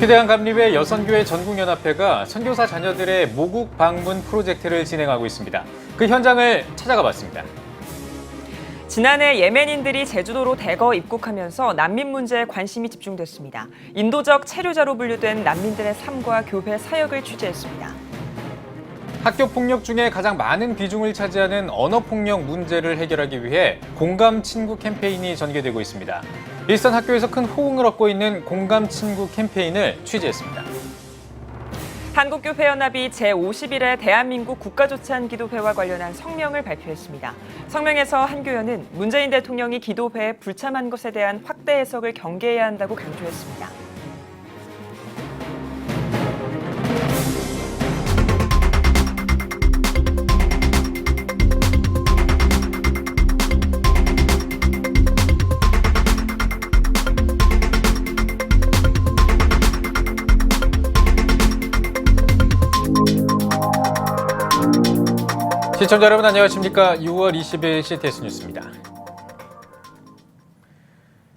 모국계대한감리회 여선교회 전국연합회가 선교사 자녀들의 모국 방문 프로젝트를 진행하고 있습니다. 그 현장을 찾아가 봤습니다. 지난해 예멘인들이 제주도로 대거 입국하면서 난민 문제에 관심이 집중됐습니다. 인도적 체류자로 분류된 난민들의 삶과 교회 사역을 취재했습니다. 학교 폭력 중에 가장 많은 비중을 차지하는 언어폭력 문제를 해결하기 위해 공감 친구 캠페인이 전개되고 있습니다. 일선 학교에서 큰 호응을 얻고 있는 공감 친구 캠페인을 취재했습니다. 한국교회연합이 제50일의 대한민국 국가조찬기도회와 관련한 성명을 발표했습니다. 성명에서 한 교연은 문재인 대통령이 기도회에 불참한 것에 대한 확대 해석을 경계해야 한다고 강조했습니다. 시청자 여러분 안녕하십니까? 6월 20일 CTS 뉴스입니다.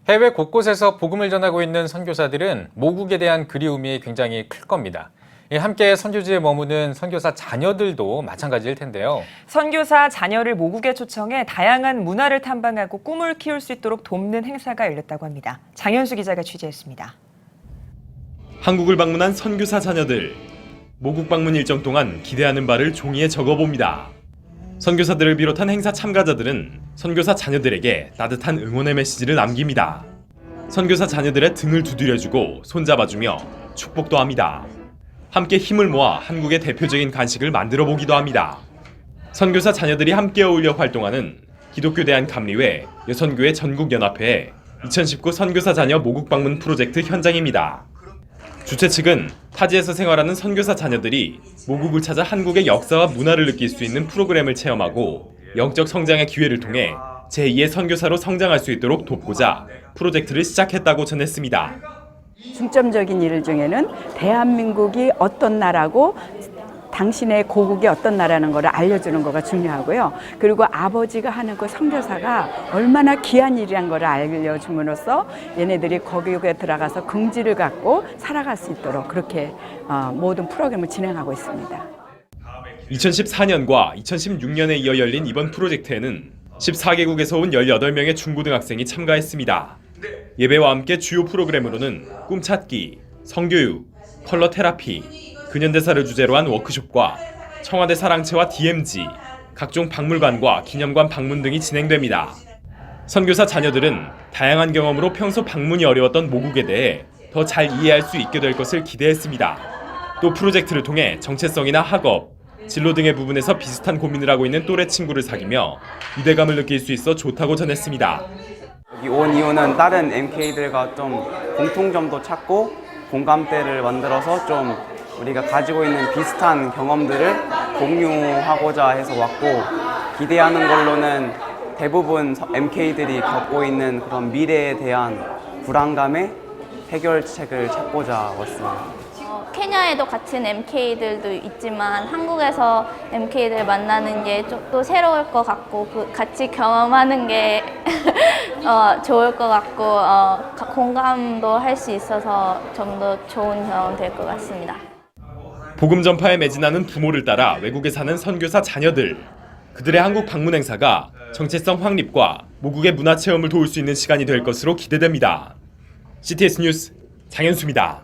해외 곳곳에서 복음을 전하고 있는 선교사들은 모국에 대한 그리움이 굉장히 클 겁니다. 함께 선교지에 머무는 선교사 자녀들도 마찬가지일 텐데요. 선교사 자녀를 모국에 초청해 다양한 문화를 탐방하고 꿈을 키울 수 있도록 돕는 행사가 열렸다고 합니다. 장현수 기자가 취재했습니다. 한국을 방문한 선교사 자녀들. 모국 방문 일정 동안 기대하는 바를 종이에 적어봅니다. 선교사들을 비롯한 행사 참가자들은 선교사 자녀들에게 따뜻한 응원의 메시지를 남깁니다. 선교사 자녀들의 등을 두드려주고 손잡아주며 축복도 합니다. 함께 힘을 모아 한국의 대표적인 간식을 만들어 보기도 합니다. 선교사 자녀들이 함께 어울려 활동하는 기독교 대한감리회 여선교회 전국연합회의 2019 선교사 자녀 모국 방문 프로젝트 현장입니다. 주최 측은 타지에서 생활하는 선교사 자녀들이 모국을 찾아 한국의 역사와 문화를 느낄 수 있는 프로그램을 체험하고 영적 성장의 기회를 통해 제2의 선교사로 성장할 수 있도록 돕고자 프로젝트를 시작했다고 전했습니다. 중점적인 일 중에는 대한민국이 어떤 나라고 당신의 고국이 어떤 나라는 걸 알려주는 거가 중요하고요. 그리고 아버지가 하는 그 선교사가 얼마나 귀한 일이란 걸 알려줌으로써 얘네들이 거기에 들어가서 긍지를 갖고 살아갈 수 있도록 그렇게 모든 프로그램을 진행하고 있습니다. 2014년과 2016년에 이어 열린 이번 프로젝트에는 14개국에서 온 18명의 중고등학생이 참가했습니다. 예배와 함께 주요 프로그램으로는 꿈찾기, 성교육, 컬러 테라피, 근현대사를 주제로 한 워크숍과 청와대 사랑채와 DMZ, 각종 박물관과 기념관 방문 등이 진행됩니다. 선교사 자녀들은 다양한 경험으로 평소 방문이 어려웠던 모국에 대해 더 잘 이해할 수 있게 될 것을 기대했습니다. 또 프로젝트를 통해 정체성이나 학업, 진로 등의 부분에서 비슷한 고민을 하고 있는 또래 친구를 사귀며 유대감을 느낄 수 있어 좋다고 전했습니다. 여기 온 이유는 다른 MK들과 좀 공통점도 찾고 공감대를 만들어서 좀 우리가 가지고 있는 비슷한 경험들을 공유하고자 해서 왔고, 기대하는 걸로는 대부분 MK들이 겪고 있는 그런 미래에 대한 불안감의 해결책을 찾고자 왔습니다. 케냐에도 같은 MK들도 있지만 한국에서 MK들 만나는 게 좀 또 새로울 것 같고 같이 경험하는 게 좋을 것 같고 공감도 할 수 있어서 좀 더 좋은 경험 될 것 같습니다. 복음 전파에 매진하는 부모를 따라 외국에 사는 선교사 자녀들. 그들의 한국 방문 행사가 정체성 확립과 모국의 문화 체험을 도울 수 있는 시간이 될 것으로 기대됩니다. CTS 뉴스 장현수입니다.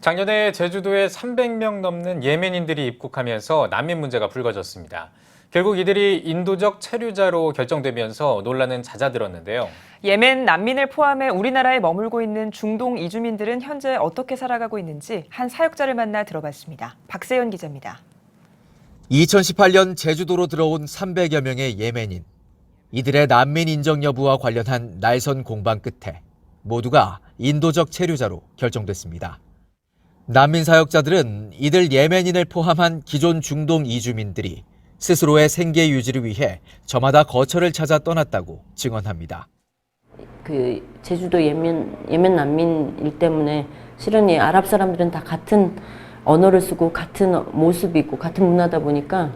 작년에 제주도에 300명 넘는 예멘인들이 입국하면서 난민 문제가 불거졌습니다. 결국 이들이 인도적 체류자로 결정되면서 논란은 잦아들었는데요. 예멘 난민을 포함해 우리나라에 머물고 있는 중동 이주민들은 현재 어떻게 살아가고 있는지 한 사역자를 만나 들어봤습니다. 박세연 기자입니다. 2018년 제주도로 들어온 300여 명의 예멘인. 이들의 난민 인정 여부와 관련한 날선 공방 끝에 모두가 인도적 체류자로 결정됐습니다. 난민 사역자들은 이들 예멘인을 포함한 기존 중동 이주민들이 스스로의 생계 유지를 위해 저마다 거처를 찾아 떠났다고 증언합니다. 제주도 예멘 난민일 때문에 실은 이 아랍 사람들은 다 같은 언어를 쓰고 같은 모습이고 같은 문화다 보니까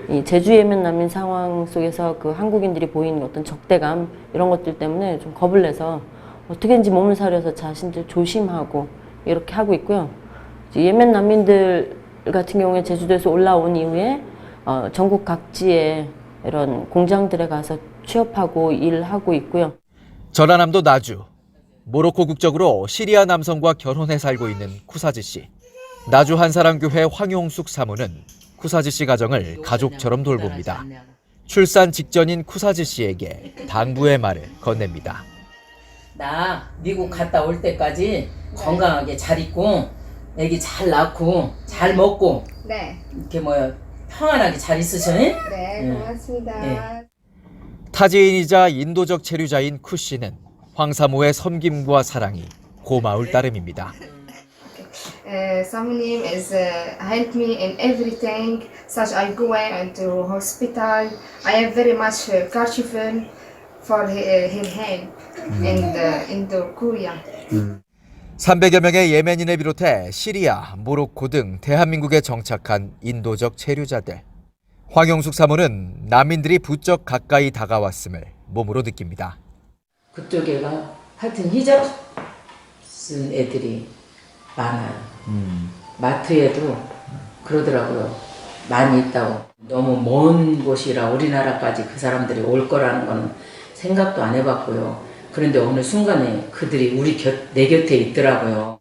이 제주 예멘 난민 상황 속에서 그 한국인들이 보이는 어떤 적대감 이런 것들 때문에 좀 겁을 내서 어떻게든지 몸을 사려서 자신들 조심하고 이렇게 하고 있고요. 이제 예멘 난민들 같은 경우에 제주도에서 올라온 이후에 전국 각지에 이런 공장들에 가서 취업하고 일하고 있고요. 전라남도 나주. 모로코 국적으로 시리아 남성과 결혼해 살고 있는 쿠사지 씨. 나주 한사람교회 황용숙 사모는 쿠사지 씨 가정을 가족처럼 돌봅니다. 출산 직전인 쿠사지 씨에게 당부의 말을 건넵니다. 나 미국 갔다 올 때까지 건강하게 잘 있고 애기 잘 낳고 잘 먹고 네. 이렇게 평안하게 잘 있으셔. 네, 고맙습니다. 네. 타지인이자 인도적 체류자인 쿠 씨는 황사모의 섬김과 사랑이 고마울 따름입니다. 사모님 is help me in everything. Such I go into hospital. I am very much grateful for his help in the Korea. 300여 명의 예멘인을 비롯해 시리아, 모로코 등 대한민국에 정착한 인도적 체류자들. 황용숙 사모는 난민들이 부쩍 가까이 다가왔음을 몸으로 느낍니다. 그쪽 애가 하여튼 히잡 쓴 애들이 많아요. 마트에도 그러더라고요. 많이 있다고. 너무 먼 곳이라 우리나라까지 그 사람들이 올 거라는 건 생각도 안 해봤고요. 그런데 어느 순간에 그들이 내 곁에 있더라고요.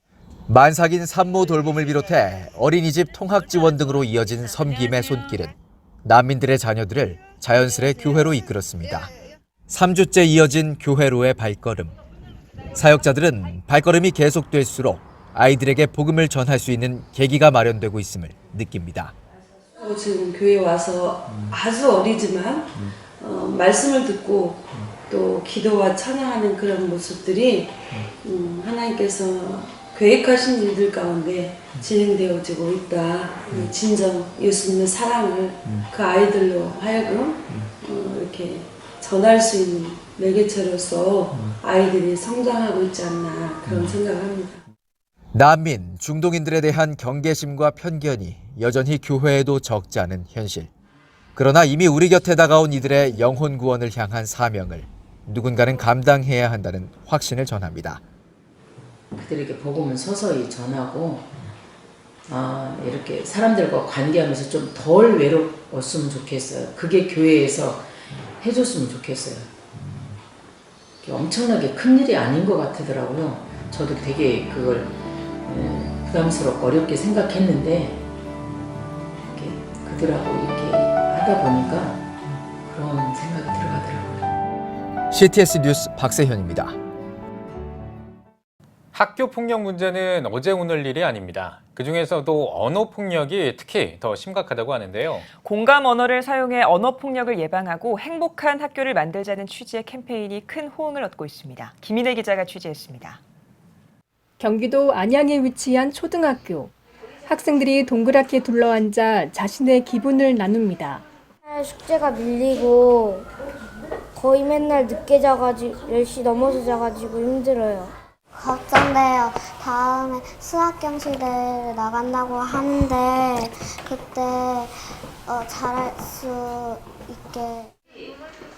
만삭인 산모 돌봄을 비롯해 어린이집 통학 지원 등으로 이어진 섬김의 손길은 난민들의 자녀들을 자연스레 교회로 이끌었습니다. 3주째 이어진 교회로의 발걸음. 사역자들은 발걸음이 계속될수록 아이들에게 복음을 전할 수 있는 계기가 마련되고 있음을 느낍니다. 지금 교회에 와서 아주 어리지만 말씀을 듣고 또 기도와 찬양하는 그런 모습들이 하나님께서 계획하신 일들 가운데 진행되어지고 있다. 진정 예수님의 사랑을 그 아이들로 하여금 이렇게 전할 수 있는 매개체로서 아이들이 성장하고 있지 않나 그런 생각을 합니다. 난민, 중동인들에 대한 경계심과 편견이 여전히 교회에도 적지 않은 현실. 그러나 이미 우리 곁에 다가온 이들의 영혼 구원을 향한 사명을 누군가는 감당해야 한다는 확신을 전합니다. 그들에게 복음을 서서히 전하고 이렇게 사람들과 관계하면서 좀 덜 외로웠으면 좋겠어요. 그게 교회에서 해줬으면 좋겠어요. 엄청나게 큰 일이 아닌 것 같더라고요. 저도 되게 그걸 부담스럽고 어렵게 생각했는데 그들하고 이렇게 하다 보니까 그런 생각이 들어가더라고요. CTS 뉴스 박세현입니다. 학교 폭력 문제는 어제 오늘 일이 아닙니다. 그중에서도 언어 폭력이 특히 더 심각하다고 하는데요. 공감 언어를 사용해 언어 폭력을 예방하고 행복한 학교를 만들자는 취지의 캠페인이 큰 호응을 얻고 있습니다. 김인혜 기자가 취재했습니다. 경기도 안양에 위치한 초등학교. 학생들이 동그랗게 둘러앉아 자신의 기분을 나눕니다. 숙제가 밀리고 거의 맨날 늦게 자가지고 10시 넘어서 자가지고 힘들어요. 걱정돼요. 다음에 수학 경시대회 나간다고 하는데 그때 잘할 수 있게.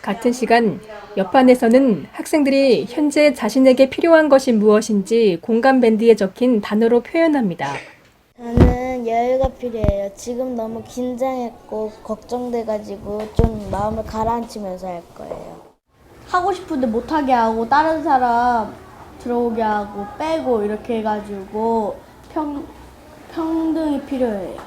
같은 시간 옆반에서는 학생들이 현재 자신에게 필요한 것이 무엇인지 공감 밴드에 적힌 단어로 표현합니다. 저는 여유가 필요해요. 지금 너무 긴장했고 걱정돼가지고 좀 마음을 가라앉히면서 할 거예요. 하고 싶은데 못하게 하고 다른 사람 들어오게 하고 빼고 이렇게 해가지고 평등이 필요해요.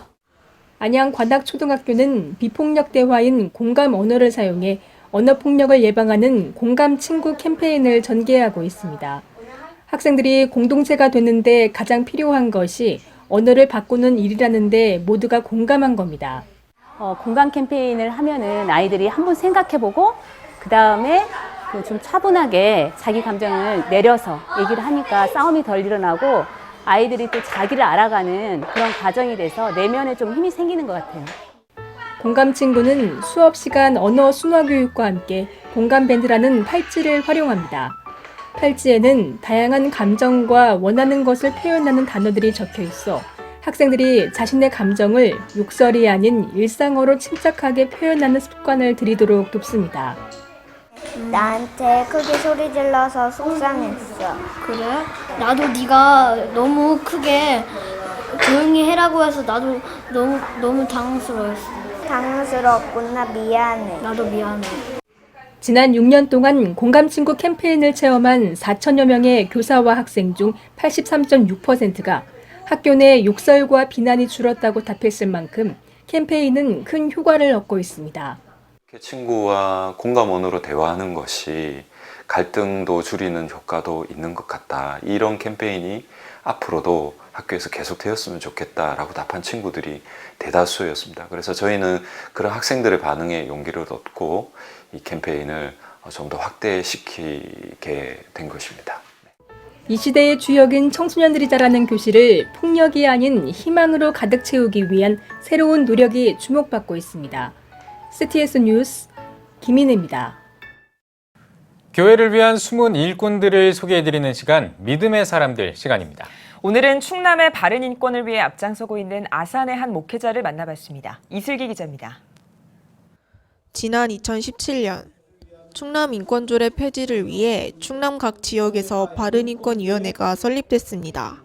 안양 관악초등학교는 비폭력 대화인 공감 언어를 사용해 언어폭력을 예방하는 공감 친구 캠페인을 전개하고 있습니다. 학생들이 공동체가 되는데 가장 필요한 것이 언어를 바꾸는 일이라는데 모두가 공감한 겁니다. 공감 캠페인을 하면은 아이들이 한번 생각해보고 그 다음에 좀 차분하게 자기 감정을 내려서 얘기를 하니까 싸움이 덜 일어나고 아이들이 또 자기를 알아가는 그런 과정이 돼서 내면에 좀 힘이 생기는 것 같아요. 공감 친구는 수업 시간 언어 순화 교육과 함께 공감 밴드라는 팔찌를 활용합니다. 팔찌에는 다양한 감정과 원하는 것을 표현하는 단어들이 적혀 있어 학생들이 자신의 감정을 욕설이 아닌 일상어로 침착하게 표현하는 습관을 들이도록 돕습니다. 나한테 크게 소리 질러서 속상했어. 그래? 나도 네가 너무 크게 조용히 해라고 해서 나도 너무 당황스러웠어. 당황스럽구나. 미안해. 나도 미안해. 지난 6년 동안 공감친구 캠페인을 체험한 4천여 명의 교사와 학생 중 83.6%가 학교 내 욕설과 비난이 줄었다고 답했을 만큼 캠페인은 큰 효과를 얻고 있습니다. 친구와 공감 언어로 대화하는 것이 갈등도 줄이는 효과도 있는 것 같다. 이런 캠페인이 앞으로도 학교에서 계속되었으면 좋겠다라고 답한 친구들이 대다수였습니다. 그래서 저희는 그런 학생들의 반응에 용기를 얻고 이 캠페인을 좀 더 확대시키게 된 것입니다. 이 시대의 주역인 청소년들이 자라는 교실을 폭력이 아닌 희망으로 가득 채우기 위한 새로운 노력이 주목받고 있습니다. CTS 뉴스 김인혜입니다. 교회를 위한 숨은 일꾼들을 소개해드리는 시간, 믿음의 사람들 시간입니다. 오늘은 충남의 바른 인권을 위해 앞장서고 있는 아산의 한 목회자를 만나봤습니다. 이슬기 기자입니다. 지난 2017년 충남 인권조례 폐지를 위해 충남 각 지역에서 바른인권위원회가 설립됐습니다.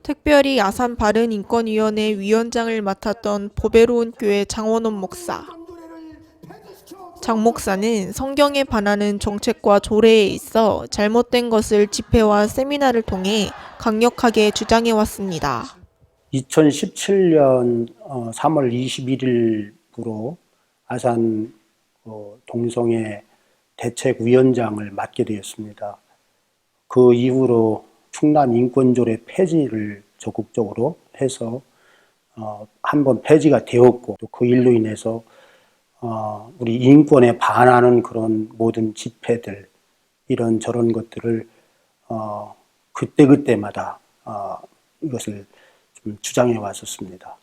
특별히 아산 바른인권위원회 위원장을 맡았던 보배로운 교회 장원원 목사. 장 목사는 성경에 반하는 정책과 조례에 있어 잘못된 것을 집회와 세미나를 통해 강력하게 주장해 왔습니다. 2017년 3월 21일부로 아산 동성애 대책위원장을 맡게 되었습니다. 그 이후로 충남 인권조례 폐지를 적극적으로 해서 한번 폐지가 되었고 또 그 일로 인해서 우리 인권에 반하는 그런 모든 집회들 이런저런 것들을 그때그때마다 이것을 좀 주장해 왔었습니다.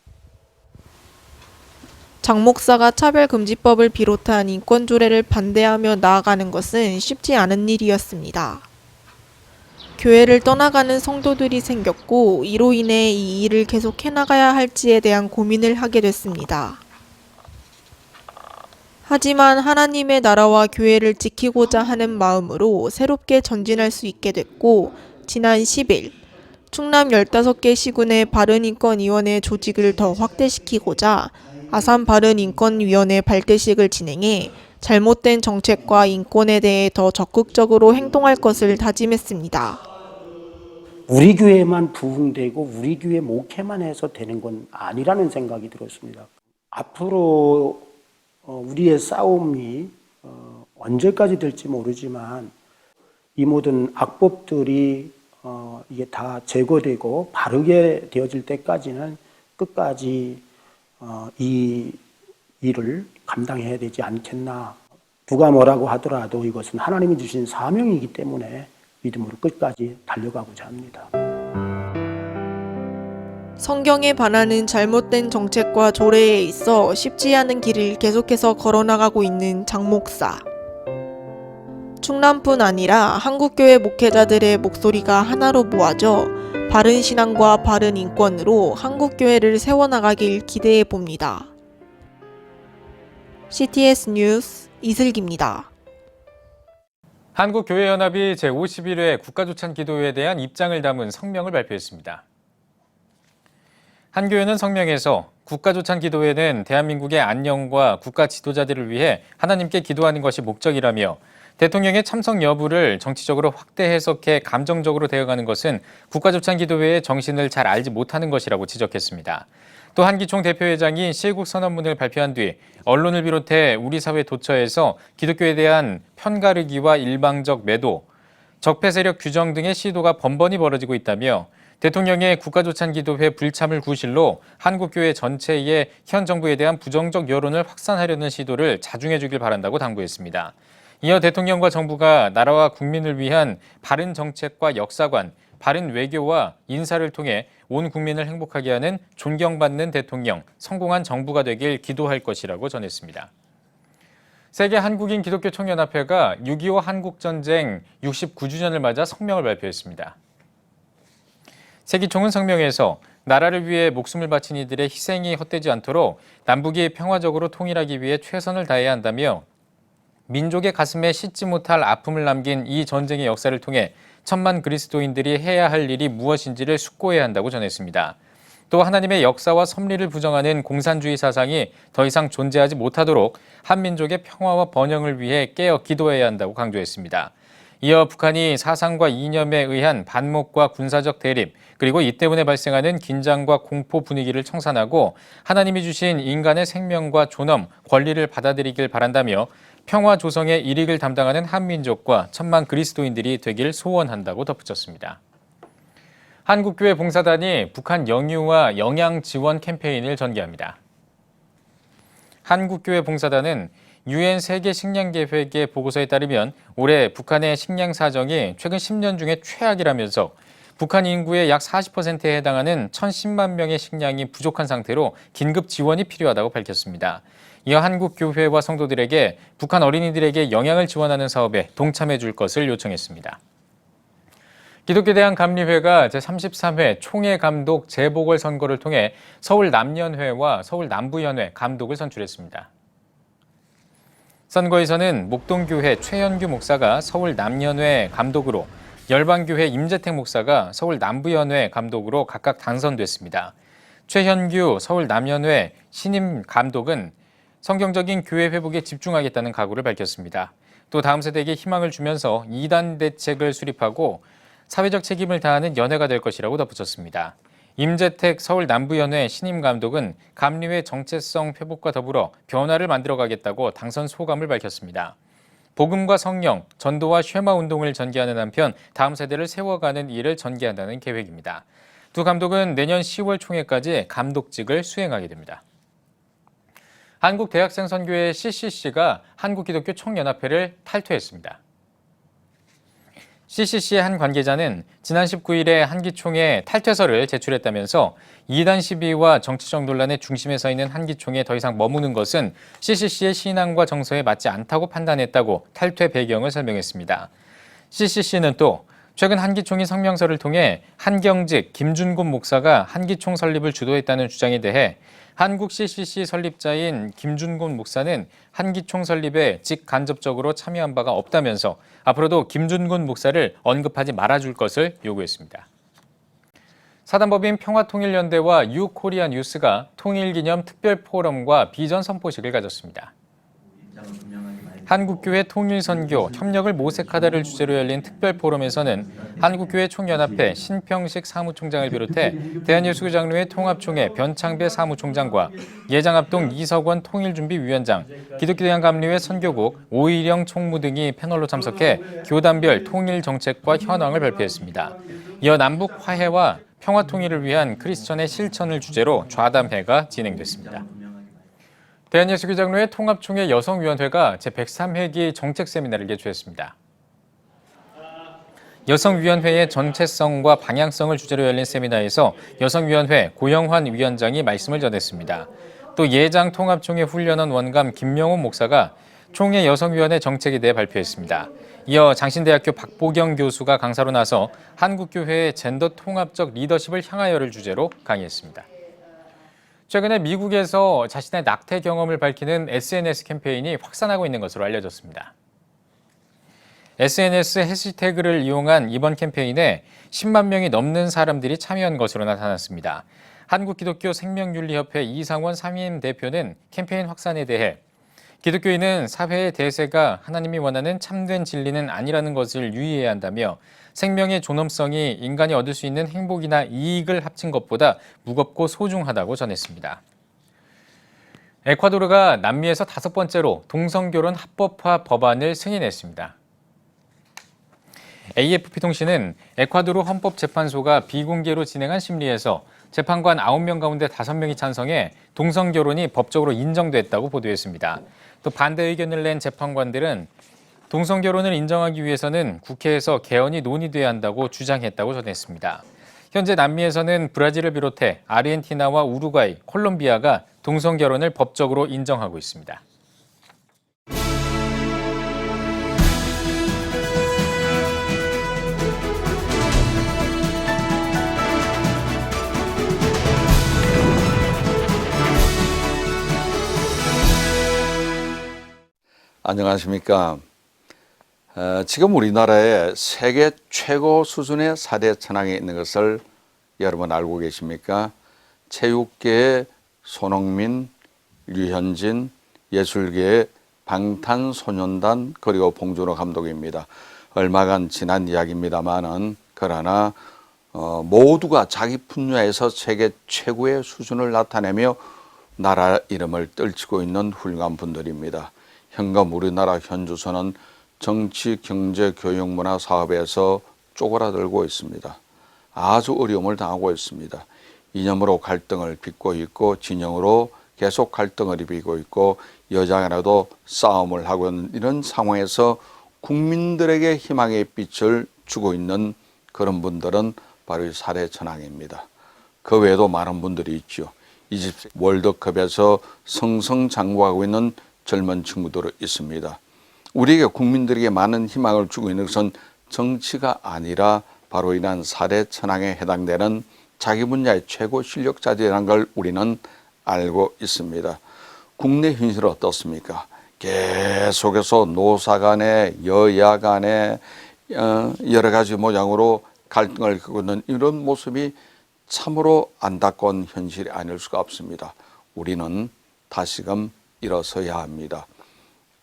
장 목사가 차별금지법을 비롯한 인권조례를 반대하며 나아가는 것은 쉽지 않은 일이었습니다. 교회를 떠나가는 성도들이 생겼고 이로 인해 이 일을 계속 해나가야 할지에 대한 고민을 하게 됐습니다. 하지만 하나님의 나라와 교회를 지키고자 하는 마음으로 새롭게 전진할 수 있게 됐고 지난 10일 충남 15개 시군의 바른인권위원회 조직을 더 확대시키고자 아산 바른인권위원회 발대식을 진행해 잘못된 정책과 인권에 대해 더 적극적으로 행동할 것을 다짐했습니다. 우리 교회만 부흥되고 우리 교회 목회만 해서 되는 건 아니라는 생각이 들었습니다. 앞으로 우리의 싸움이 언제까지 될지 모르지만 이 모든 악법들이 이게 다 제거되고 바르게 되어질 때까지는 끝까지 이 일을 감당해야 되지 않겠나. 누가 뭐라고 하더라도 이것은 하나님이 주신 사명이기 때문에 믿음으로 끝까지 달려가고자 합니다. 성경에 반하는 잘못된 정책과 조례에 있어 쉽지 않은 길을 계속해서 걸어나가고 있는 장 목사. 충남뿐 아니라 한국교회 목회자들의 목소리가 하나로 모아져 바른 신앙과 바른 인권으로 한국교회를 세워나가길 기대해 봅니다. CTS 뉴스 이슬기입니다. 한국교회연합이 제51회 국가조찬 기도회에 대한 입장을 담은 성명을 발표했습니다. 한 교회는 성명에서 국가조찬 기도회는 대한민국의 안녕과 국가 지도자들을 위해 하나님께 기도하는 것이 목적이라며 대통령의 참석 여부를 정치적으로 확대 해석해 감정적으로 대응하는 것은 국가조찬 기도회의 정신을 잘 알지 못하는 것이라고 지적했습니다. 또 한기총 대표회장이 시국 선언문을 발표한 뒤 언론을 비롯해 우리 사회 도처에서 기독교에 대한 편가르기와 일방적 매도, 적폐 세력 규정 등의 시도가 번번이 벌어지고 있다며 대통령의 국가조찬 기도회 불참을 구실로 한국교회 전체의 현 정부에 대한 부정적 여론을 확산하려는 시도를 자중해 주길 바란다고 당부했습니다. 이어 대통령과 정부가 나라와 국민을 위한 바른 정책과 역사관, 바른 외교와 인사를 통해 온 국민을 행복하게 하는 존경받는 대통령, 성공한 정부가 되길 기도할 것이라고 전했습니다. 세계 한국인 기독교 총연합회가 6.25 한국전쟁 69주년을 맞아 성명을 발표했습니다. 세기총은 성명에서 나라를 위해 목숨을 바친 이들의 희생이 헛되지 않도록 남북이 평화적으로 통일하기 위해 최선을 다해야 한다며 민족의 가슴에 씻지 못할 아픔을 남긴 이 전쟁의 역사를 통해 천만 그리스도인들이 해야 할 일이 무엇인지를 숙고해야 한다고 전했습니다. 또 하나님의 역사와 섭리를 부정하는 공산주의 사상이 더 이상 존재하지 못하도록 한민족의 평화와 번영을 위해 깨어 기도해야 한다고 강조했습니다. 이어 북한이 사상과 이념에 의한 반목과 군사적 대립, 그리고 이 때문에 발생하는 긴장과 공포 분위기를 청산하고 하나님이 주신 인간의 생명과 존엄, 권리를 받아들이길 바란다며 평화 조성의 일익을 담당하는 한민족과 천만 그리스도인들이 되길 소원한다고 덧붙였습니다. 한국교회 봉사단이 북한 영유아 영양 지원 캠페인을 전개합니다. 한국교회 봉사단은 UN 세계 식량 계획의 보고서에 따르면 올해 북한의 식량 사정이 최근 10년 중에 최악이라면서 북한 인구의 약 40%에 해당하는 1,010만 명의 식량이 부족한 상태로 긴급 지원이 필요하다고 밝혔습니다. 이어 한국교회와 성도들에게 북한 어린이들에게 영양을 지원하는 사업에 동참해 줄 것을 요청했습니다. 기독교대한감리회가 제33회 총회감독 재보궐선거를 통해 서울남연회와 서울남부연회 감독을 선출했습니다. 선거에서는 목동교회 최현규 목사가 서울남연회 감독으로, 열방교회 임재택 목사가 서울남부연회 감독으로 각각 당선됐습니다. 최현규 서울남연회 신임 감독은 성경적인 교회 회복에 집중하겠다는 각오를 밝혔습니다. 또 다음 세대에게 희망을 주면서 이단 대책을 수립하고 사회적 책임을 다하는 연회가 될 것이라고 덧붙였습니다. 임재택 서울남부연회 신임 감독은 감리회 정체성 회복과 더불어 변화를 만들어가겠다고 당선 소감을 밝혔습니다. 복음과 성령, 전도와 쉐마 운동을 전개하는 한편 다음 세대를 세워가는 일을 전개한다는 계획입니다. 두 감독은 내년 10월 총회까지 감독직을 수행하게 됩니다. 한국대학생선교회 CCC가 한국기독교총연합회를 탈퇴했습니다. CCC의 한 관계자는 지난 19일에 한기총에 탈퇴서를 제출했다면서 이단 시비와 정치적 논란의 중심에 서 있는 한기총에 더 이상 머무는 것은 CCC의 신앙과 정서에 맞지 않다고 판단했다고 탈퇴 배경을 설명했습니다. CCC는 또 최근 한기총이 성명서를 통해 한경직, 김준곤 목사가 한기총 설립을 주도했다는 주장에 대해 한국 CCC 설립자인 김준곤 목사는 한기총 설립에 직간접적으로 참여한 바가 없다면서 앞으로도 김준곤 목사를 언급하지 말아줄 것을 요구했습니다. 사단법인 평화통일연대와 유코리아 뉴스가 통일기념 특별포럼과 비전 선포식을 가졌습니다. 한국교회 통일선교, 협력을 모색하다를 주제로 열린 특별포럼에서는 한국교회 총연합회 신평식 사무총장을 비롯해 대한예수교장로회 통합총회 변창배 사무총장과 예장합동 이석원 통일준비위원장, 기독교대한감리회 선교국 오일영 총무 등이 패널로 참석해 교단별 통일정책과 현황을 발표했습니다. 이어 남북 화해와 평화통일을 위한 크리스천의 실천을 주제로 좌담회가 진행됐습니다. 대한예수교장로회 통합총회 여성위원회가 제103회기 정책세미나를 개최했습니다. 여성위원회의 전체성과 방향성을 주제로 열린 세미나에서 여성위원회 고영환 위원장이 말씀을 전했습니다. 또 예장 통합총회 훈련원 원감 김명훈 목사가 총회 여성위원회 정책에 대해 발표했습니다. 이어 장신대학교 박보경 교수가 강사로 나서 한국교회의 젠더 통합적 리더십을 향하여를 주제로 강의했습니다. 최근에 미국에서 자신의 낙태 경험을 밝히는 SNS 캠페인이 확산하고 있는 것으로 알려졌습니다. SNS 해시태그를 이용한 이번 캠페인에 10만 명이 넘는 사람들이 참여한 것으로 나타났습니다. 한국기독교생명윤리협회 이상원 상임 대표는 캠페인 확산에 대해 기독교인은 사회의 대세가 하나님이 원하는 참된 진리는 아니라는 것을 유의해야 한다며 생명의 존엄성이 인간이 얻을 수 있는 행복이나 이익을 합친 것보다 무겁고 소중하다고 전했습니다. 에콰도르가 남미에서 5번째로 동성결혼 합법화 법안을 승인했습니다. AFP 통신은 에콰도르 헌법재판소가 비공개로 진행한 심리에서 재판관 9명 가운데 5명이 찬성해 동성결혼이 법적으로 인정됐다고 보도했습니다. 또 반대 의견을 낸 재판관들은 동성결혼을 인정하기 위해서는 국회에서 개헌이 논의돼야 한다고 주장했다고 전했습니다. 현재 남미에서는 브라질을 비롯해 아르헨티나와 우루과이, 콜롬비아가 동성결혼을 법적으로 인정하고 있습니다. 안녕하십니까. 지금 우리나라에 세계 최고 수준의 4대 천왕이 있는 것을 여러분 알고 계십니까? 체육계의 손흥민, 류현진, 예술계의 방탄소년단 그리고 봉준호 감독입니다. 얼마간 지난 이야기입니다만은 그러나 모두가 자기 분야에서 세계 최고의 수준을 나타내며 나라 이름을 떨치고 있는 훌륭한 분들입니다. 현금 우리나라 현주소는 정치, 경제, 교육, 문화 사업에서 쪼그라들고 있습니다. 아주 어려움을 당하고 있습니다. 이념으로 갈등을 빚고 있고 진영으로 계속 갈등을 입히고 있고 여자간에도 싸움을 하고 있는 이런 상황에서 국민들에게 희망의 빛을 주고 있는 그런 분들은 바로 이 4대 천왕입니다. 그 외에도 많은 분들이 있죠. 이집트 월드컵에서 승승장구하고 있는 젊은 친구들이 있습니다. 우리에게 국민들에게 많은 희망을 주고 있는 것은 정치가 아니라 바로 이러한 4대 천왕에 해당되는 자기 분야의 최고 실력자들이라는 걸 우리는 알고 있습니다. 국내 현실은 어떻습니까? 계속해서 노사 간에 여야 간에 여러 가지 모양으로 갈등을 겪고 있는 이런 모습이 참으로 안타까운 현실이 아닐 수가 없습니다. 우리는 다시금 일어서야 합니다.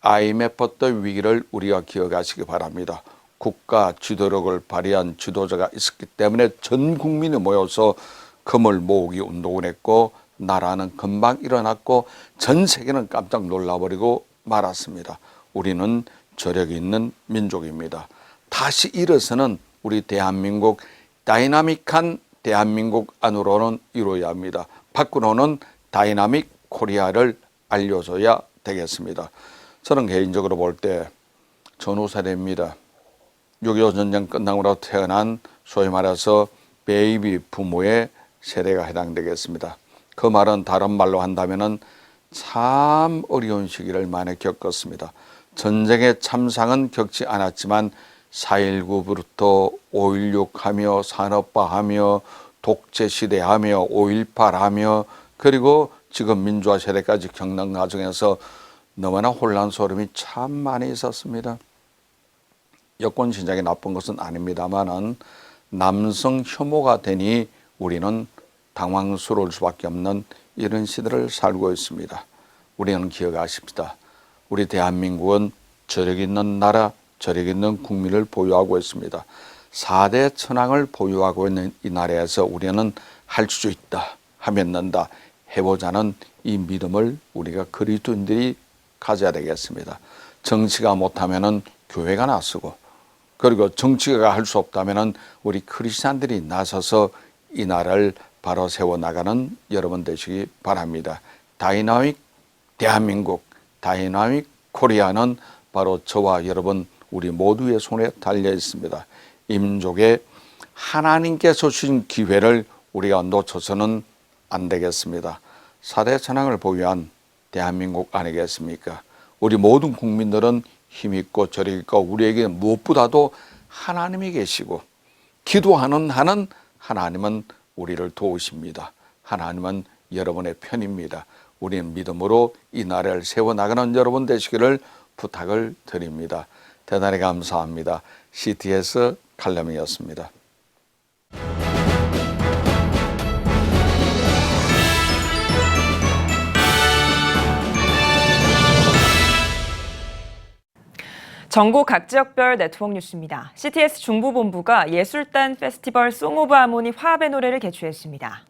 IMF 때 위기를 우리가 기억하시기 바랍니다. 국가 지도력을 발휘한 지도자가 있었기 때문에 전 국민이 모여서 금을 모으기 운동을 했고 나라는 금방 일어났고 전 세계는 깜짝 놀라버리고 말았습니다. 우리는 저력이 있는 민족입니다. 다시 일어서는 우리 대한민국 다이나믹한 대한민국 안으로는 이루어야 합니다. 밖으로는 다이나믹 코리아를 알려줘야 되겠습니다. 저는 개인적으로 볼 때 전후 세대입니다. 6.25 전쟁 끝나고 나서 태어난 소위 말해서 베이비 부모의 세대가 해당되겠습니다. 그 말은 다른 말로 한다면은 참 어려운 시기를 많이 겪었습니다. 전쟁의 참상은 겪지 않았지만 4.19부터 5.16 하며 산업화하며 독재시대하며 5.18 하며 그리고 지금 민주화 세대까지 겪는 과정에서 너무나 혼란스러움이 참 많이 있었습니다. 여권 신장이 나쁜 것은 아닙니다만은 남성 혐오가 되니 우리는 당황스러울 수밖에 없는 이런 시대를 살고 있습니다. 우리는 기억하십시다. 우리 대한민국은 저력 있는 나라, 저력 있는 국민을 보유하고 있습니다. 4대 천왕을 보유하고 있는 이 나라에서 우리는 할 수 있다, 하면 된다, 해보자는 이 믿음을 우리가 그리스도인들이 가져야 되겠습니다. 정치가 못하면은 교회가 나서고 그리고 정치가 할 수 없다면은 우리 크리스찬들이 나서서 이 나라를 바로 세워나가는 여러분 되시기 바랍니다. 다이나믹 대한민국, 다이나믹 코리아는 바로 저와 여러분 우리 모두의 손에 달려 있습니다. 이 민족에 하나님께서 주신 기회를 우리가 놓쳐서는 안 되겠습니다. 4대 천왕을 보유한 대한민국 아니겠습니까? 우리 모든 국민들은 힘있고 저력있고 우리에게 무엇보다도 하나님이 계시고 기도하는 하는 하나님은 우리를 도우십니다. 하나님은 여러분의 편입니다. 우리는 믿음으로 이 나라를 세워나가는 여러분 되시기를 부탁을 드립니다. 대단히 감사합니다. CTS 칼럼이었습니다. 전국 각 지역별 네트워크 뉴스입니다. CTS 중부본부가 예술단 페스티벌 송 오브 하모니 화합의 노래를 개최했습니다.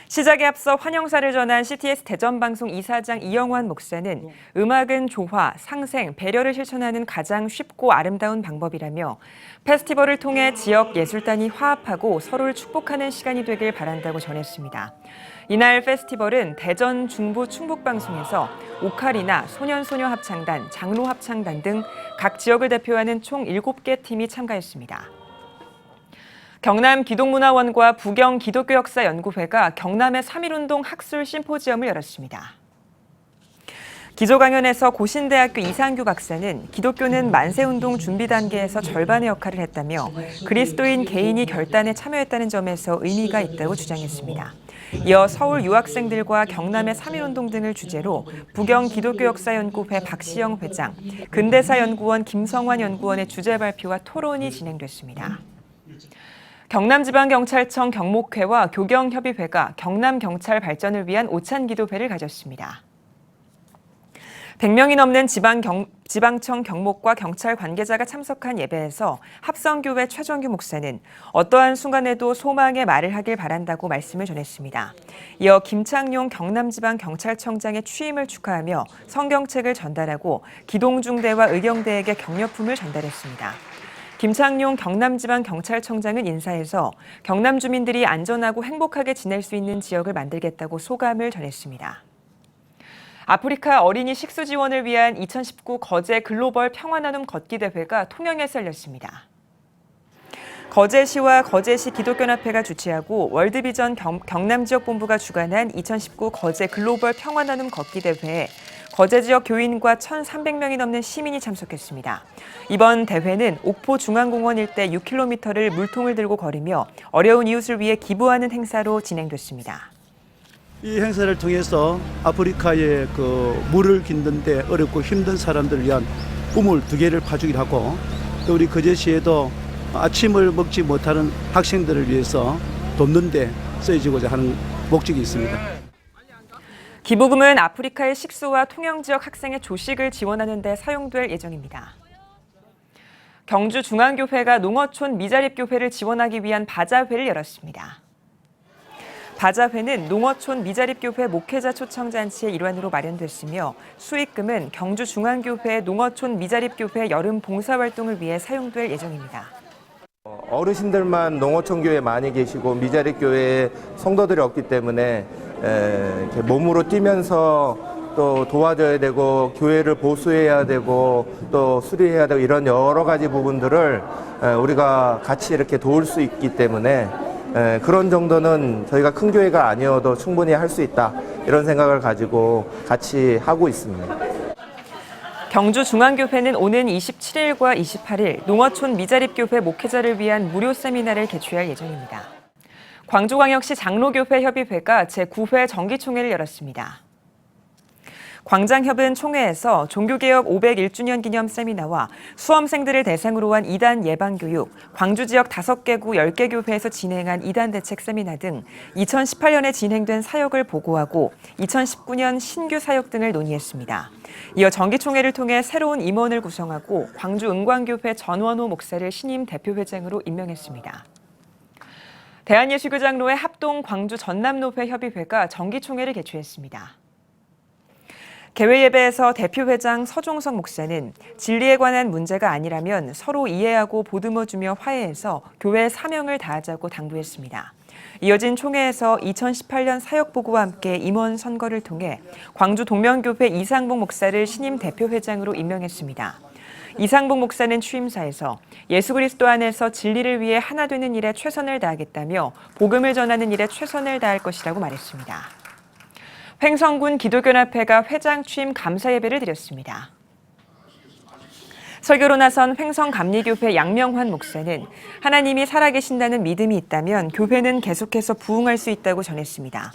시작에 앞서 환영사를 전한 CTS 대전방송 이사장 이영환 목사는 음악은 조화, 상생, 배려를 실천하는 가장 쉽고 아름다운 방법이라며 페스티벌을 통해 지역 예술단이 화합하고 서로를 축복하는 시간이 되길 바란다고 전했습니다. 이날 페스티벌은 대전 중부 충북방송에서 오카리나 소년소녀 합창단, 장로 합창단 등 각 지역을 대표하는 총 7개 팀이 참가했습니다. 경남 기독문화원과 부경 기독교역사연구회가 경남의 3.1운동 학술 심포지엄을 열었습니다. 기조 강연에서 고신대학교 이상규 박사는 기독교는 만세운동 준비 단계에서 절반의 역할을 했다며 그리스도인 개인이 결단에 참여했다는 점에서 의미가 있다고 주장했습니다. 이어 서울 유학생들과 경남의 3.1운동 등을 주제로 부경 기독교역사연구회 박시영 회장, 근대사연구원 김성환 연구원의 주제 발표와 토론이 진행됐습니다. 경남지방경찰청 경목회와 교경협의회가 경남경찰 발전을 위한 오찬기도회를 가졌습니다. 100명이 넘는 지방청 경목과 경찰 관계자가 참석한 예배에서 합성교회 최정규 목사는 어떠한 순간에도 소망의 말을 하길 바란다고 말씀을 전했습니다. 이어 김창룡 경남지방경찰청장의 취임을 축하하며 성경책을 전달하고 기동중대와 의경대에게 격려품을 전달했습니다. 김창룡 경남지방경찰청장은 인사에서 경남 주민들이 안전하고 행복하게 지낼 수 있는 지역을 만들겠다고 소감을 전했습니다. 아프리카 어린이 식수 지원을 위한 2019 거제 글로벌 평화나눔 걷기 대회가 통영에서 열렸습니다. 거제시와 거제시 기독교연합회가 주최하고 월드비전 경남지역본부가 주관한 2019 거제 글로벌 평화나눔 걷기 대회에 거제 지역 교인과 1,300명이 넘는 시민이 참석했습니다. 이번 대회는 옥포 중앙공원 일대 6km를 물통을 들고 걸으며 어려운 이웃을 위해 기부하는 행사로 진행됐습니다. 이 행사를 통해서 아프리카의 물을 깃는데 어렵고 힘든 사람들을 위한 우물 2개를 파주기를 하고, 또 우리 거제시에도 아침을 먹지 못하는 학생들을 위해서 돕는 데 쓰여지고자 하는 목적이 있습니다. 기부금은 아프리카의 식수와 통영 지역 학생의 조식을 지원하는 데 사용될 예정입니다. 경주중앙교회가 농어촌 미자립교회를 지원하기 위한 바자회를 열었습니다. 바자회는 농어촌 미자립교회 목회자 초청잔치의 일환으로 마련됐으며 수익금은 경주중앙교회 농어촌 미자립교회 여름 봉사활동을 위해 사용될 예정입니다. 어르신들만 농어촌교회에 많이 계시고 미자립교회에 성도들이 없기 때문에 이렇게 몸으로 뛰면서 또 도와줘야 되고 교회를 보수해야 되고 또 수리해야 되고 이런 여러 가지 부분들을 우리가 같이 이렇게 도울 수 있기 때문에 그런 정도는 저희가 큰 교회가 아니어도 충분히 할 수 있다, 이런 생각을 가지고 같이 하고 있습니다. 경주중앙교회는 오는 27일과 28일 농어촌 미자립교회 목회자를 위한 무료 세미나를 개최할 예정입니다. 광주광역시 장로교회 협의회가 제9회 정기총회를 열었습니다. 광장협은 총회에서 종교개혁 501주년 기념 세미나와 수험생들을 대상으로 한 이단 예방교육, 광주 지역 5개 구 10개 교회에서 진행한 이단 대책 세미나 등 2018년에 진행된 사역을 보고하고 2019년 신규 사역 등을 논의했습니다. 이어 정기총회를 통해 새로운 임원을 구성하고 광주 은광교회 전원호 목사를 신임 대표회장으로 임명했습니다. 대한예수교장로회 합동 광주 전남노회 협의회가 정기총회를 개최했습니다. 개회 예배에서 대표회장 서종석 목사는 진리에 관한 문제가 아니라면 서로 이해하고 보듬어주며 화해해서 교회의 사명을 다하자고 당부했습니다. 이어진 총회에서 2018년 사역보고와 함께 임원 선거를 통해 광주 동명교회 이상복 목사를 신임 대표회장으로 임명했습니다. 이상복 목사는 취임사에서 예수 그리스도 안에서 진리를 위해 하나 되는 일에 최선을 다하겠다며 복음을 전하는 일에 최선을 다할 것이라고 말했습니다. 횡성군 기독교연합회가 회장 취임 감사 예배를 드렸습니다. 설교로 나선 횡성감리교회 양명환 목사는 하나님이 살아계신다는 믿음이 있다면 교회는 계속해서 부흥할 수 있다고 전했습니다.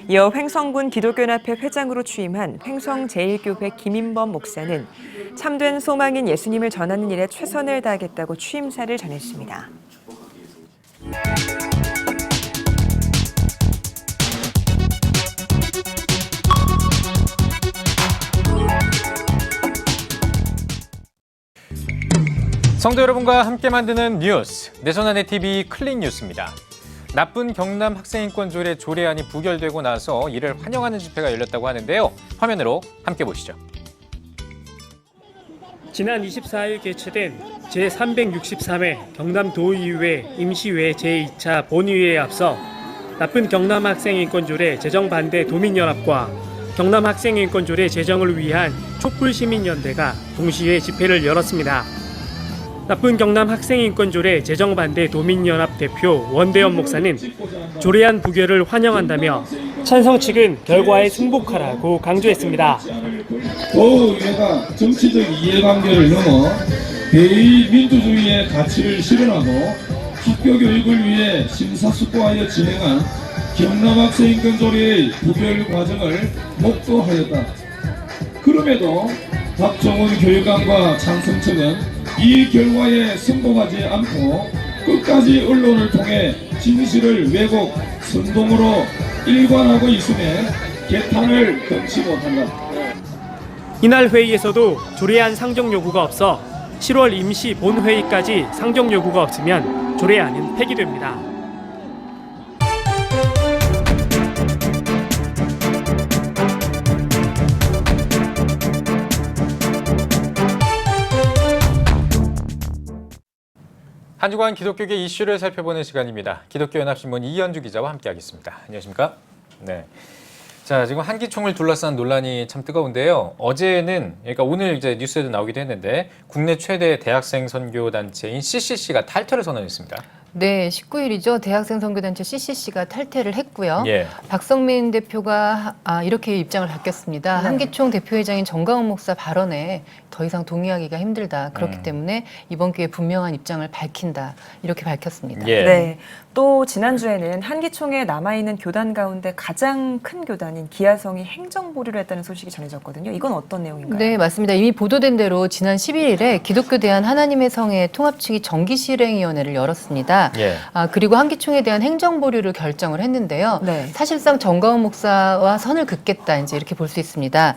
이어 횡성군 기독교연합회 회장으로 취임한 횡성제일교회 김인범 목사는 참된 소망인 예수님을 전하는 일에 최선을 다하겠다고 취임사를 전했습니다. 성도 여러분과 함께 만드는 뉴스, 내손안의 TV 클릭 뉴스입니다. 나쁜 경남 학생인권 조례안이 부결되고 나서 이를 환영하는 집회가 열렸다고 하는데요. 화면으로 함께 보시죠. 지난 24일 개최된 제363회 경남도의회 임시회 제2차 본의회에 앞서 나쁜 경남 학생인권조례 제정 반대 도민연합과 경남 학생인권조례 제정을 위한 촛불시민연대가 동시에 집회를 열었습니다. 나쁜 경남 학생인권조례 제정 반대 도민연합 대표 원대현 목사는 조례안 부결을 환영한다며 찬성 측은 결과에 승복하라고 강조했습니다. 도의회가 정치적 이해관계를 넘어 대의 민주주의의 가치를 실현하고 학교 교육을 위해 심사숙고하여 진행한 경남학생인권 조례의 부결 과정을 목도하였다. 그럼에도 박정훈 교육감과 장성청은 이 결과에 승복하지 않고 끝까지 언론을 통해 진실을 왜곡, 선동으로 일관하고 있음에 개탄을 금치 못한다. 이날 회의에서도 조례안 상정 요구가 없어 7월 임시 본회의까지 상정 요구가 없으면 조례안은 폐기됩니다. 한 주간 기독교계 이슈를 살펴보는 시간입니다. 기독교연합신문 이현주 기자와 함께하겠습니다. 안녕하십니까? 네. 자, 지금 한기총을 둘러싼 논란이 참 뜨거운데요. 어제는, 그러니까 오늘 이제 뉴스에도 나오기도 했는데, 국내 최대 대학생 선교 단체인 CCC가 탈퇴를 선언했습니다. 네, 19일이죠. 대학생 선교단체 CCC가 탈퇴를 했고요. 예. 박성민 대표가 이렇게 입장을 밝혔습니다. 네. 한기총 대표회장인 정강훈 목사 발언에 더 이상 동의하기가 힘들다. 그렇기 때문에 이번 기회에 분명한 입장을 밝힌다. 이렇게 밝혔습니다. 예. 네. 또 지난주에는 한기총에 남아있는 교단 가운데 가장 큰 교단인 기아성이 행정보류를 했다는 소식이 전해졌거든요. 이건 어떤 내용인가요? 네, 맞습니다. 이미 보도된 대로 지난 11일에 기독교 대한 하나님의 성회 통합측이 정기실행위원회를 열었습니다. 예. 그리고 한기총에 대한 행정보류를 결정을 했는데요. 네. 사실상 정가훈 목사와 선을 긋겠다, 이제 이렇게 볼 수 있습니다.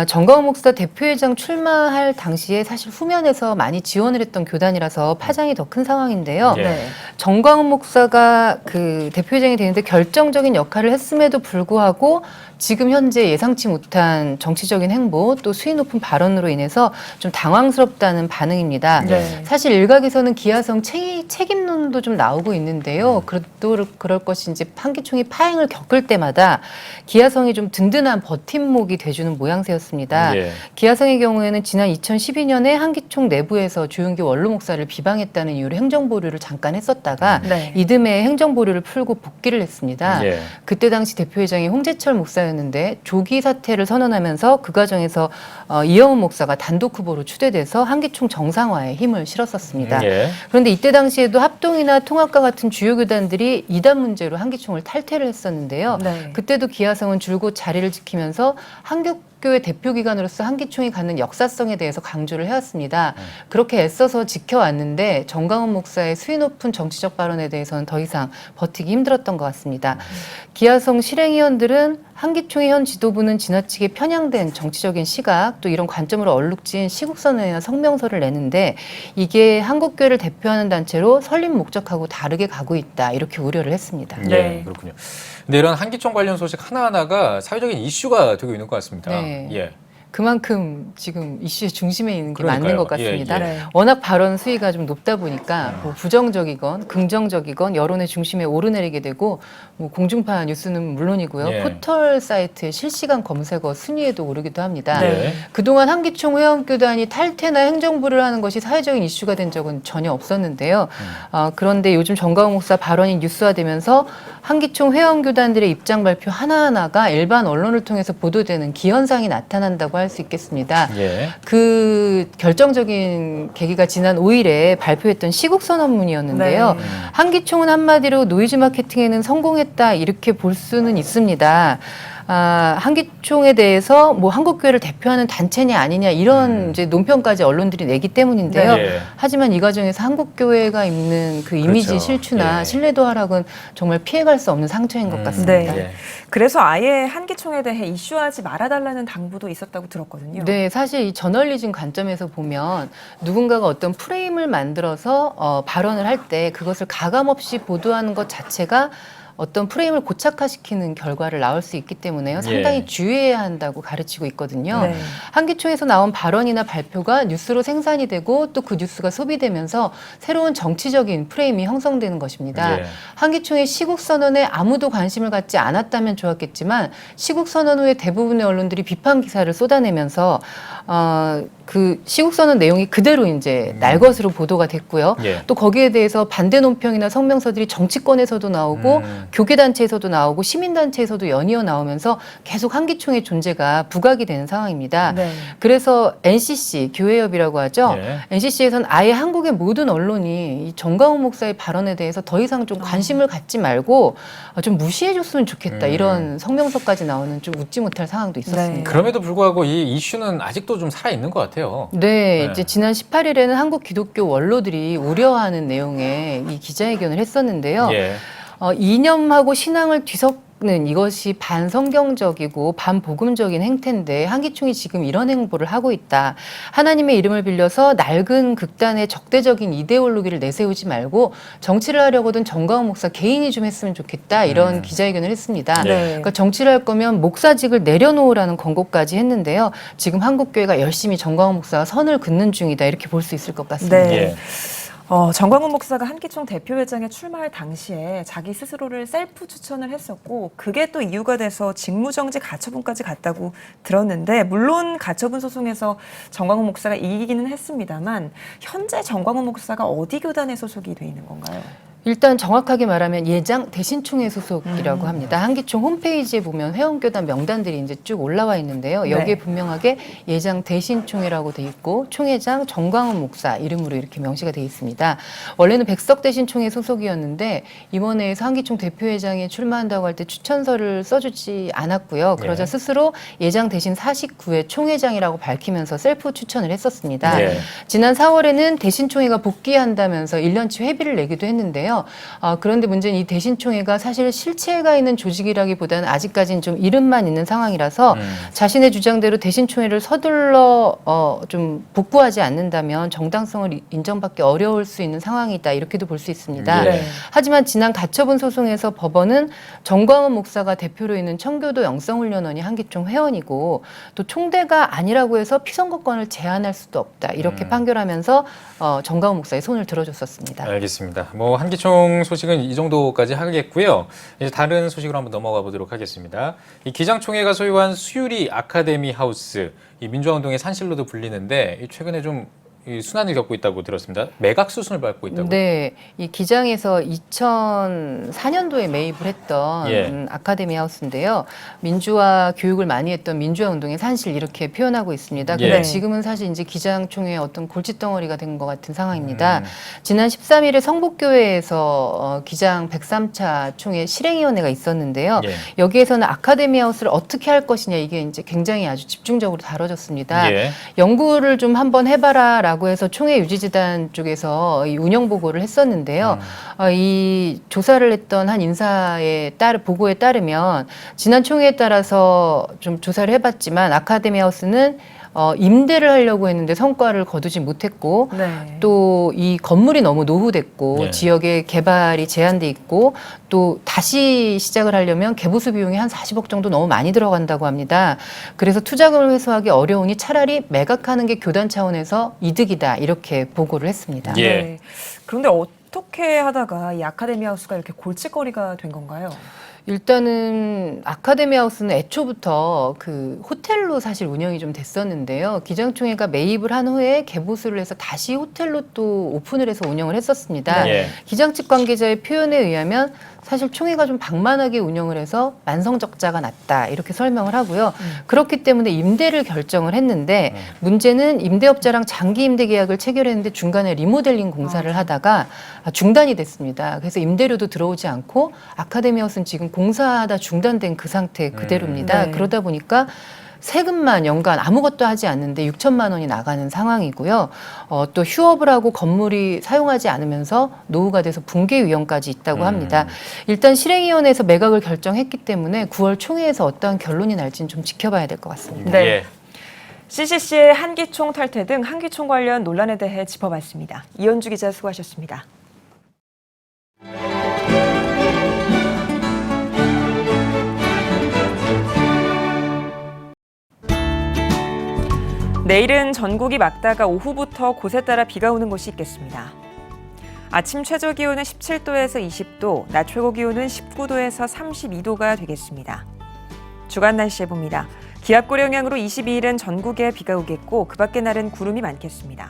정가훈 목사 대표회장 출마할 당시에 사실 후면에서 많이 지원을 했던 교단이라서 파장이 더 큰 상황인데요. 네. 정가훈 목사가 그 대표회장이 되는데 결정적인 역할을 했음에도 불구하고 지금 현재 예상치 못한 정치적인 행보 또 수위 높은 발언으로 인해서 좀 당황스럽다는 반응입니다. 네. 사실 일각에서는 기아성 책임론도 좀 나오고 있는데요. 그래도 그럴 것이 이제 한기총이 파행을 겪을 때마다 기아성이 좀 든든한 버팀목이 돼주는 모양새였습니다. 예. 기아성의 경우에는 지난 2012년에 한기총 내부에서 조윤규 원로 목사를 비방했다는 이유로 행정보류를 잠깐 했었다가 네. 이듬해 행정보류를 풀고 복귀를 했습니다. 예. 그때 당시 대표회장이 홍재철 목사였는데 조기 사퇴를 선언하면서 그 과정에서 이영훈 목사가 단독 후보로 추대돼서 한기총 정상화에 힘을 실었었습니다. 예. 그런데 이때 당시에도 합동이나 통합과 같은 주요 교단들이 이단 문제로 한기총을 탈퇴를 했었는데요. 네. 그때도 기아성은 줄곧 자리를 지키면서 한국교회 대표기관으로서 한기총이 갖는 역사성에 대해서 강조를 해왔습니다. 그렇게 애써서 지켜왔는데 정강훈 목사의 수위 높은 정치적 발언에 대해서는 더 이상 버티기 힘들었던 것 같습니다. 기아성 실행위원들은 한기총의 현 지도부는 지나치게 편향된 정치적인 시각 또 이런 관점으로 얼룩진 시국선언이나 성명서를 내는데 이게 한국교회를 대표하는 단체로 설립 목적하고 다르게 가고 있다 이렇게 우려를 했습니다. 네, 그렇군요. 근데 이런 한기총 관련 소식 하나하나가 사회적인 이슈가 되고 있는 것 같습니다. 네. 예. 그만큼 지금 이슈의 중심에 있는 게 그러니까요. 맞는 것 같습니다. 예, 예. 워낙 발언 수위가 좀 높다 보니까 뭐 부정적이건 긍정적이건 여론의 중심에 오르내리게 되고 뭐 공중파 뉴스는 물론이고요. 예. 포털 사이트의 실시간 검색어 순위에도 오르기도 합니다. 네. 그동안 한기총 회원교단이 탈퇴나 행정부를 하는 것이 사회적인 이슈가 된 적은 전혀 없었는데요. 그런데 요즘 정가훈 목사 발언이 뉴스화되면서 한기총 회원교단들의 입장 발표 하나하나가 일반 언론을 통해서 보도되는 기현상이 나타난다고 할 수 있겠습니다. 예. 그 결정적인 계기가 지난 5일에 발표했던 시국선언문이었는데요. 네. 한기총은 한마디로 노이즈 마케팅에는 성공했다 이렇게 볼 수는 있습니다. 한기총에 대해서 뭐 한국교회를 대표하는 단체냐 아니냐 이런 이제 논평까지 언론들이 내기 때문인데요. 네. 하지만 이 과정에서 한국교회가 입는 그 이미지 그렇죠. 실추나 예. 신뢰도 하락은 정말 피해갈 수 없는 상처인 것 같습니다. 네. 그래서 아예 한기총에 대해 이슈하지 말아달라는 당부도 있었다고 들었거든요. 네, 사실 이 저널리즘 관점에서 보면 누군가가 어떤 프레임을 만들어서 발언을 할 때 그것을 가감없이 보도하는 것 자체가 어떤 프레임을 고착화시키는 결과를 낳을 수 있기 때문에요. 상당히 예. 주의해야 한다고 가르치고 있거든요. 네. 한기총에서 나온 발언이나 발표가 뉴스로 생산이 되고 또 그 뉴스가 소비되면서 새로운 정치적인 프레임이 형성되는 것입니다. 예. 한기총의 시국선언에 아무도 관심을 갖지 않았다면 좋았겠지만 시국선언 후에 대부분의 언론들이 비판 기사를 쏟아내면서 그 시국선언 내용이 그대로 이제 날것으로 보도가 됐고요. 예. 또 거기에 대해서 반대 논평이나 성명서들이 정치권에서도 나오고 교계단체에서도 나오고 시민단체에서도 연이어 나오면서 계속 한기총의 존재가 부각이 되는 상황입니다. 네. 그래서 NCC, 교회협이라고 하죠. 예. NCC에서는 아예 한국의 모든 언론이 이 정광훈 목사의 발언에 대해서 더 이상 좀 관심을 갖지 말고 좀 무시해줬으면 좋겠다. 이런 성명서까지 나오는 좀 웃지 못할 상황도 있었습니다. 그럼에도 불구하고 이 이슈는 아직도 좀 살아있는 것 같아요. 네, 이제 지난 18일에는 한국 기독교 원로들이 우려하는 내용의 이 기자회견을 했었는데요. 예. 이념하고 신앙을 뒤섞는 이것이 반성경적이고 반복음적인 행태인데 한기총이 지금 이런 행보를 하고 있다. 하나님의 이름을 빌려서 낡은 극단의 적대적인 이데올로기를 내세우지 말고 정치를 하려거든 정광훈 목사 개인이 좀 했으면 좋겠다. 이런 기자회견을 했습니다. 네. 그러니까 정치를 할 거면 목사직을 내려놓으라는 권고까지 했는데요. 지금 한국교회가 열심히 정광훈 목사가 선을 긋는 중이다. 이렇게 볼 수 있을 것 같습니다. 네. 정광훈 목사가 한기총 대표회장에 출마할 당시에 자기 스스로를 셀프 추천을 했었고 그게 또 이유가 돼서 직무정지 가처분까지 갔다고 들었는데 물론 가처분 소송에서 정광훈 목사가 이기기는 했습니다만 현재 정광훈 목사가 어디 교단에 소속이 돼 있는 건가요? 일단 정확하게 말하면 예장 대신총회 소속이라고 합니다. 한기총 홈페이지에 보면 회원교단 명단들이 이제 쭉 올라와 있는데요. 여기에 네. 분명하게 예장 대신총회라고 돼 있고 총회장 정광훈 목사 이름으로 이렇게 명시가 돼 있습니다. 원래는 백석 대신총회 소속이었는데 이번에에서 한기총 대표회장에 출마한다고 할 때 추천서를 써주지 않았고요. 그러자 네. 스스로 예장 대신 49회 총회장이라고 밝히면서 셀프 추천을 했었습니다. 네. 지난 4월에는 대신총회가 복귀한다면서 1년치 회비를 내기도 했는데요. 그런데 문제는 이 대신총회가 사실 실체가 있는 조직이라기보다는 아직까지는 좀 이름만 있는 상황이라서 자신의 주장대로 대신총회를 서둘러 좀 복구하지 않는다면 정당성을 인정받기 어려울 수 있는 상황이다. 이렇게도 볼 수 있습니다. 네. 하지만 지난 가처분 소송에서 법원은 정광훈 목사가 대표로 있는 청교도 영성훈련원이 한기총 회원이고 또 총대가 아니라고 해서 피선거권을 제한할 수도 없다. 이렇게 판결하면서 정광훈 목사의 손을 들어줬었습니다. 알겠습니다. 뭐 한기총 소식은 이 정도까지 하겠고요. 이제 다른 소식으로 한번 넘어가 보도록 하겠습니다. 이 기장총회가 소유한 수유리 아카데미 하우스, 이 민주화운동의 산실로도 불리는데 최근에 좀 이 순환을 겪고 있다고 들었습니다. 매각 수순을 밟고 있다고. 네, 이 기장에서 2004년도에 매입을 했던 아카데미 하우스인데요. 민주화 교육을 많이 했던 민주화 운동의 산실 이렇게 표현하고 있습니다. 그런데 지금은 사실 이제 기장총회의 어떤 골칫덩어리가 된 것 같은 상황입니다. 지난 13일에 성북교회에서 기장 103차 총회 실행위원회가 있었는데요. 여기에서는 아카데미 하우스를 어떻게 할 것이냐 이게 이제 굉장히 아주 집중적으로 다뤄졌습니다. 연구를 좀 한번 해봐라. 라고 해서 총회 유지재단 쪽에서 이 운영 보고를 했었는데요. 이 조사를 했던 한 인사의 보고에 따르면 지난 총회에 따라서 좀 조사를 해봤지만 아카데미 하우스는 임대를 하려고 했는데 성과를 거두지 못했고 또 이 건물이 너무 노후됐고 지역의 개발이 제한돼 있고 또 다시 시작을 하려면 개보수 비용이 한 40억 정도 너무 많이 들어간다고 합니다. 그래서 투자금을 회수하기 어려우니 차라리 매각하는 게 교단 차원에서 이득이다 이렇게 보고를 했습니다. 네. 그런데 어떻게 하다가 이 아카데미 하우스가 이렇게 골칫거리가 된 건가요? 일단은 아카데미 하우스는 애초부터 그 호텔로 사실 운영이 좀 됐었는데요. 기장총회가 매입을 한 후에 개보수를 해서 다시 호텔로 또 오픈을 해서 운영을 했었습니다. 기장 측 관계자의 표현에 의하면 사실 총회가 좀 방만하게 운영을 해서 만성적자가 났다 이렇게 설명을 하고요. 그렇기 때문에 임대를 결정을 했는데 문제는 임대업자랑 장기 임대 계약을 체결했는데 중간에 리모델링 공사를 하다가 중단이 됐습니다. 그래서 임대료도 들어오지 않고 아카데미 하우스는 지금 공사하다 중단된 그 상태 그대로입니다. 그러다 보니까 세금만 연간 아무것도 하지 않는데 6천만 원이 나가는 상황이고요. 또 휴업을 하고 건물이 사용하지 않으면서 노후가 돼서 붕괴 위험까지 있다고 합니다. 일단 실행위원회에서 매각을 결정했기 때문에 9월 총회에서 어떠한 결론이 날지는 좀 지켜봐야 될 것 같습니다. 네. CCC의 한기총 탈퇴 등 한기총 관련 논란에 대해 짚어봤습니다. 이현주 기자 수고하셨습니다. 내일은 전국이 맑다가 오후부터 곳에 따라 비가 오는 곳이 있겠습니다. 아침 최저 기온은 17도에서 20도, 낮 최고 기온은 19도에서 32도가 되겠습니다. 주간 날씨 봅니다. 기압골 영향으로 22일은 전국에 비가 오겠고 그 밖의 날은 구름이 많겠습니다.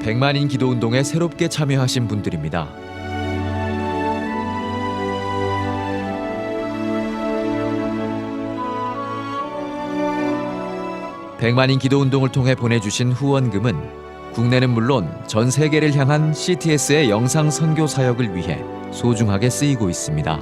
백만인 기도운동에 새롭게 참여하신 분들입니다. 백만인 기도운동을 통해 보내주신 후원금은 국내는 물론 전 세계를 향한 CTS의 영상 선교 사역을 위해 소중하게 쓰이고 있습니다.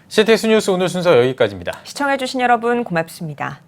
CTS 뉴스 오늘 순서 여기까지입니다. 시청해주신 여러분 고맙습니다.